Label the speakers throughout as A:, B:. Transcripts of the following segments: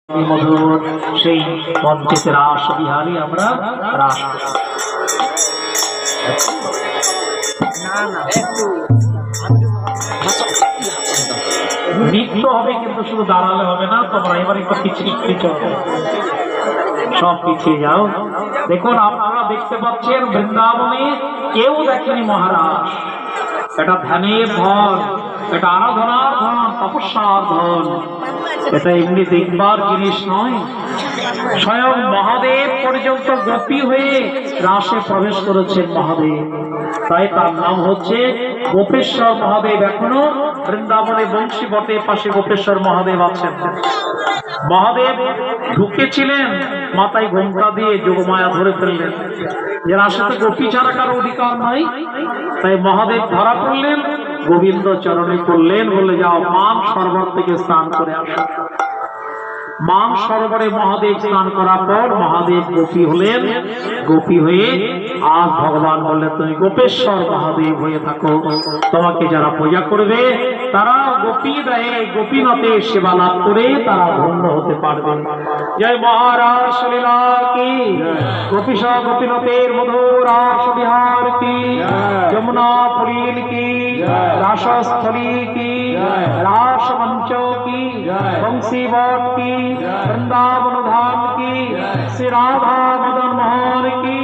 A: মধুর সেই পঞ্চেতে রাস বিহারী আমরা রাস নৃত্য হবে, কিন্তু শুধু দাঁড়ালে হবে না, তোমরা এবার একটু পিছিয়ে সব পিছিয়ে যাও। দেখুন, আপনারা দেখতে পাচ্ছেন বৃন্দাবনে কেউ দেখেনি মহারাজ। এটা ধ্যানের ধন, এটা আরাধনার ধন, তপস্যার ধন, এটা এমনি দেখবার জিনিস নয়। স্বয়ং মহাদেব পর্যন্ত গোপী হয়ে রাসে প্রবেশ করেছেন মহাদেব, তাই তার নাম হচ্ছে গোপেশ্বর মহাদেব। এখনো বৃন্দাবনে বংশী বটের পাশে গোপেশ্বর মহাদেব আছেন। মহাদেব ঢুকেছিলেন, মাথায় ঘোমটা দিয়ে যোগমায়া ধরে ফেললেন যে রাসে গোপী ছাড়া কারো অধিকার নাই। তাই মহাদেব ধরা পড়লেন, গোবিন্দ চরণে করলেন, বলে যাও মান সরোবর থেকে স্নান করে আসো। মান সরোবরে মহাদেব স্নান করার পর মহাদেব গোপী হলেন। গোপী হয়ে আজ ভগবান বললেন, তুমি গোপেশ্বর মহাদেব হয়ে থাকো। তোমাকে যারা পূজা করবে তারা গোপী দেহে গোপীনাথে সেবা লাভ করে তারা ধন্য হতে পারবে। জয় মহারাজ লীলা কি, গোপীশ্বর গোপীনাথের মধুর রাস বিহার কি, যমুনা পুরীল কি, রাসস্থলী কি, রাস মঞ্চ কি, বংশী বট কি, वृंदावन धाम की, श्री राधा मदन मोहन की।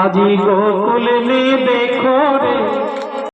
A: आजी गोकुल में देखो रे